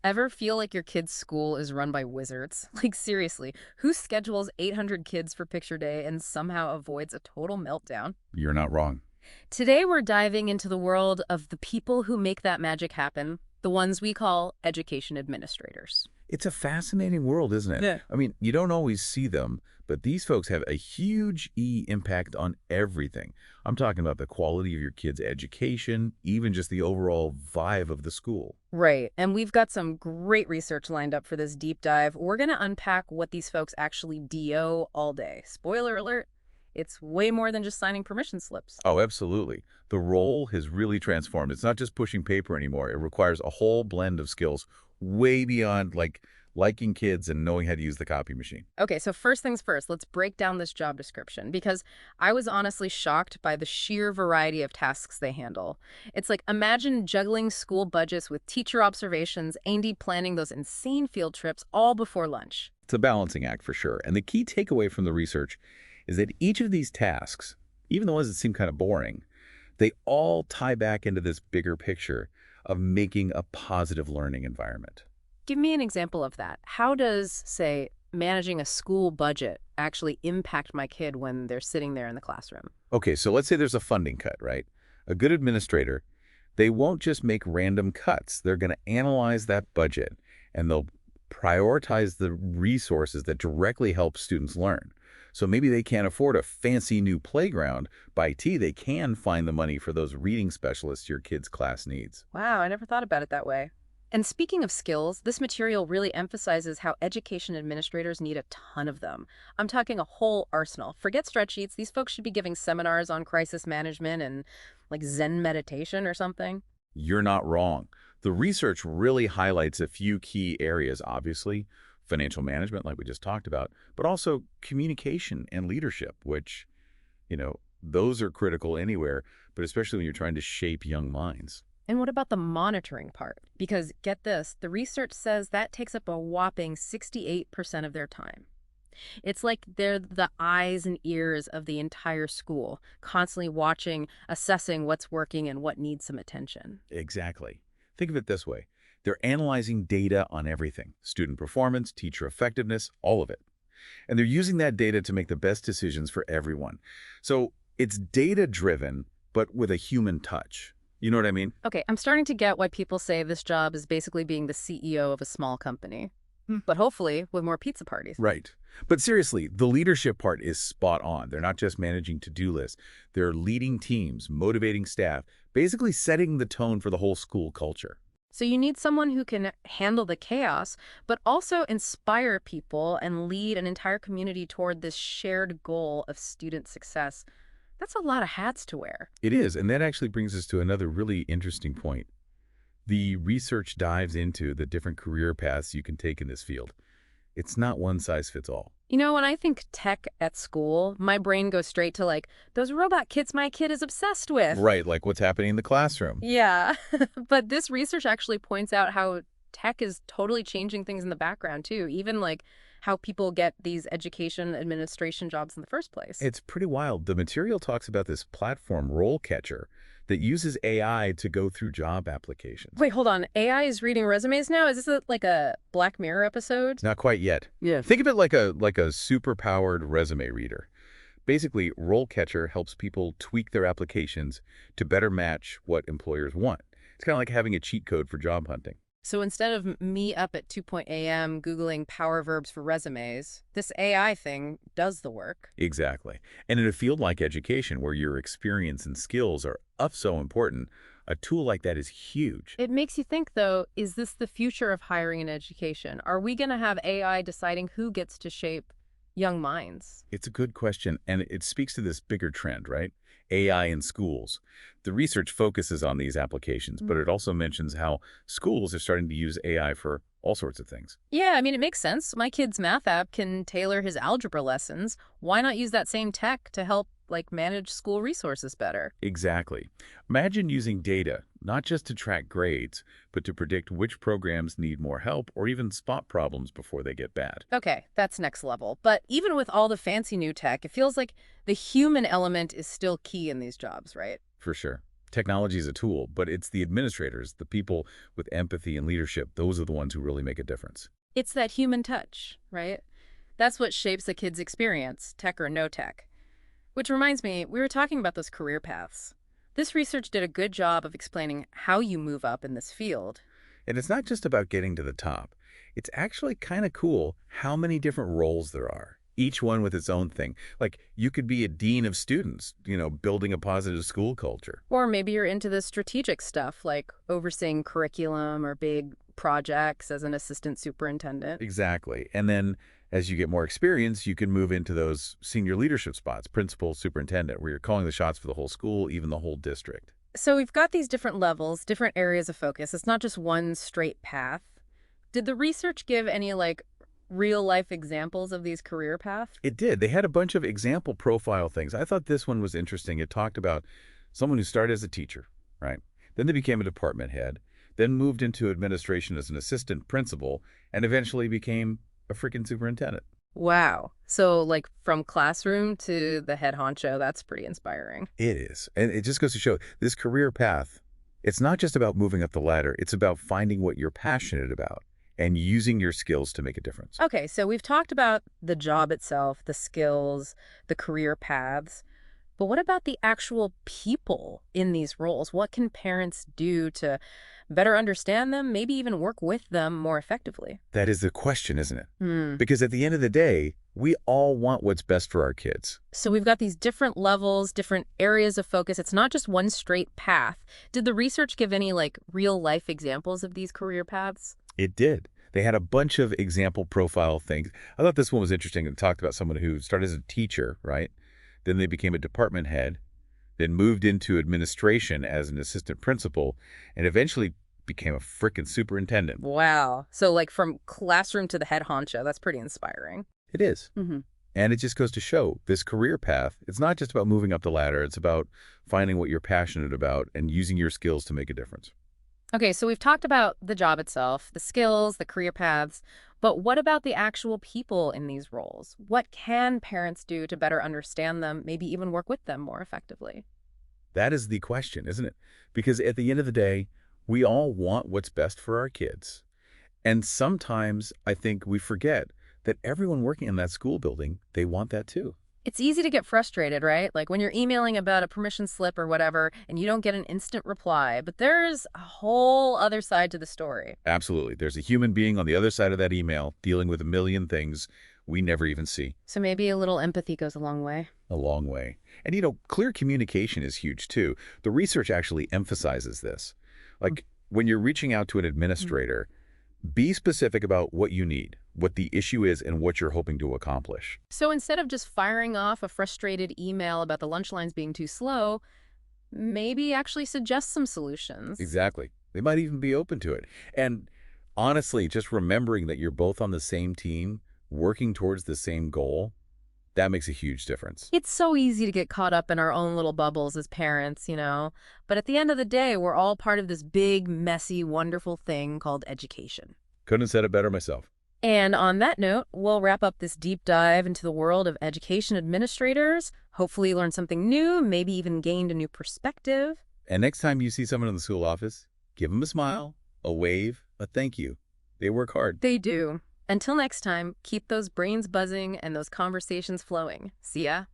Ever feel like your kid's school is run by wizards? Like, seriously, who schedules 800 kids for picture day and somehow avoids a total meltdown? You're not wrong. Today, we're diving into the world of the people who make that magic happen, the ones we call education administrators. It's a fascinating world, isn't it? Yeah. I mean, you don't always see them, but these folks have a huge impact on everything. I'm talking about the quality of your kid's education, even just the overall vibe of the school. Right, and we've got some great research lined up for this deep dive. We're going to unpack what these folks actually do all day. Spoiler alert, it's way more than just signing permission slips. Oh, absolutely. The role has really transformed. It's not just pushing paper anymore. It requires a whole blend of skills way beyond liking kids and knowing how to use the copy machine. Okay, so first things first, let's break down this job description because I was honestly shocked by the sheer variety of tasks they handle. It's like imagine juggling school budgets with teacher observations, Andy planning those insane field trips all before lunch. It's a balancing act for sure. And the key takeaway from the research is that each of these tasks, even the ones that seem kind of boring, they all tie back into this bigger picture of making a positive learning environment. Give me an example of that. How does, say, managing a school budget actually impact my kid when they're sitting there in the classroom? Okay, so let's say there's a funding cut, right? A good administrator, they won't just make random cuts. They're going to analyze that budget and they'll prioritize the resources that directly help students learn. So maybe they can't afford a fancy new playground. By T, they can find the money for those reading specialists your kid's class needs. Wow, I never thought about it that way. And speaking of skills, this material really emphasizes how education administrators need a ton of them. I'm talking a whole arsenal. Forget spreadsheets. These folks should be giving seminars on crisis management and like Zen meditation or something. You're not wrong. The research really highlights a few key areas, obviously, financial management, like we just talked about, but also communication and leadership, which, those are critical anywhere, but especially when you're trying to shape young minds. And what about the monitoring part? Because get this, the research says that takes up a whopping 68% of their time. It's like they're the eyes and ears of the entire school, constantly watching, assessing what's working and what needs some attention. Exactly. Think of it this way. They're analyzing data on everything, student performance, teacher effectiveness, all of it. And they're using that data to make the best decisions for everyone. So it's data-driven, but with a human touch. You know what I mean? Okay, I'm starting to get why people say this job is basically being the CEO of a small company, but hopefully with more pizza parties. Right. But seriously, the leadership part is spot on. They're not just managing to-do lists. They're leading teams, motivating staff, basically setting the tone for the whole school culture. So you need someone who can handle the chaos, but also inspire people and lead an entire community toward this shared goal of student success. That's a lot of hats to wear. It is, and that actually brings us to another really interesting point. The research dives into the different career paths you can take in this field. It's not one size fits all. When I think tech at school, my brain goes straight to like those robot kits my kid is obsessed with. Right, like what's happening in the classroom. Yeah, but this research actually points out how tech is totally changing things in the background too, even like how people get these education administration jobs in the first place. It's pretty wild. The material talks about this platform, RoleCatcher, that uses AI to go through job applications. Wait, hold on. AI is reading resumes now? Is this like a Black Mirror episode? Not quite yet. Yeah. Think of it like a super-powered resume reader. Basically, RoleCatcher helps people tweak their applications to better match what employers want. It's kind of like having a cheat code for job hunting. So instead of me up at 2 a.m. Googling power verbs for resumes, this AI thing does the work. Exactly. And in a field like education, where your experience and skills are so important, a tool like that is huge. It makes you think, though, is this the future of hiring in education? Are we going to have AI deciding who gets to shape young minds? It's a good question, and it speaks to this bigger trend, right? AI in schools. The research focuses on these applications, but it also mentions how schools are starting to use AI for all sorts of things. Yeah, I mean, it makes sense. My kid's math app can tailor his algebra lessons. Why not use that same tech to help, manage school resources better? Exactly. Imagine using data, not just to track grades, but to predict which programs need more help or even spot problems before they get bad. Okay, that's next level. But even with all the fancy new tech, it feels like the human element is still key in these jobs, right? For sure. technology is a tool, but it's the administrators, the people with empathy and leadership, those are the ones who really make a difference. It's that human touch, right? That's what shapes a kid's experience, tech or no tech. Which reminds me, we were talking about those career paths. This research did a good job of explaining how you move up in this field. And it's not just about getting to the top. It's actually kind of cool how many different roles there are, each one with its own thing. Like, you could be a dean of students, building a positive school culture. Or maybe you're into the strategic stuff, like overseeing curriculum or big projects as an assistant superintendent. Exactly. And then as you get more experience, you can move into those senior leadership spots, principal, superintendent, where you're calling the shots for the whole school, even the whole district. So we've got these different levels, different areas of focus. It's not just one straight path. Did the research give any, like, real-life examples of these career paths? It did. They had a bunch of example profile things. I thought this one was interesting. It talked about someone who started as a teacher, right? Then they became a department head, then moved into administration as an assistant principal, and eventually became a freaking superintendent. Wow. So, like, from classroom to the head honcho, that's pretty inspiring. It is. And it just goes to show this career path, it's not just about moving up the ladder. It's about finding what you're passionate about and using your skills to make a difference. Okay, so we've talked about the job itself, the skills, the career paths. But what about the actual people in these roles? What can parents do to better understand them, maybe even work with them more effectively? That is the question, isn't it? Hmm. Because at the end of the day, we all want what's best for our kids. So we've got these different levels, different areas of focus. It's not just one straight path. Did the research give any, like, real-life examples of these career paths? It did. They had a bunch of example profile things. I thought this one was interesting. It talked about someone who started as a teacher, right? Then they became a department head, then moved into administration as an assistant principal, and eventually became a frickin' superintendent. Wow. So, like, from classroom to the head honcho, that's pretty inspiring. It is. Mm-hmm. And it just goes to show this career path, it's not just about moving up the ladder. It's about finding what you're passionate about and using your skills to make a difference. Okay, so we've talked about the job itself, the skills, the career paths, but what about the actual people in these roles? What can parents do to better understand them, maybe even work with them more effectively? That is the question, isn't it? Because at the end of the day, we all want what's best for our kids. And sometimes I think we forget that everyone working in that school building, they want that too. It's easy to get frustrated, right? Like when you're emailing about a permission slip or whatever, and you don't get an instant reply, but there's a whole other side to the story. Absolutely. There's a human being on the other side of that email dealing with a million things we never even see. So maybe a little empathy goes a long way. A long way. And, clear communication is huge too. The research actually emphasizes this. Like when you're reaching out to an administrator, be specific about what you need, what the issue is, and what you're hoping to accomplish. So instead of just firing off a frustrated email about the lunch lines being too slow, maybe actually suggest some solutions. Exactly. They might even be open to it. And honestly, just remembering that you're both on the same team, working towards the same goal, that makes a huge difference. It's so easy to get caught up in our own little bubbles as parents, But at the end of the day, we're all part of this big, messy, wonderful thing called education. Couldn't have said it better myself. And on that note, we'll wrap up this deep dive into the world of education administrators. Hopefully you learned something new, maybe even gained a new perspective. And next time you see someone in the school office, give them a smile, a wave, a thank you. They work hard. They do. Until next time, keep those brains buzzing and those conversations flowing. See ya.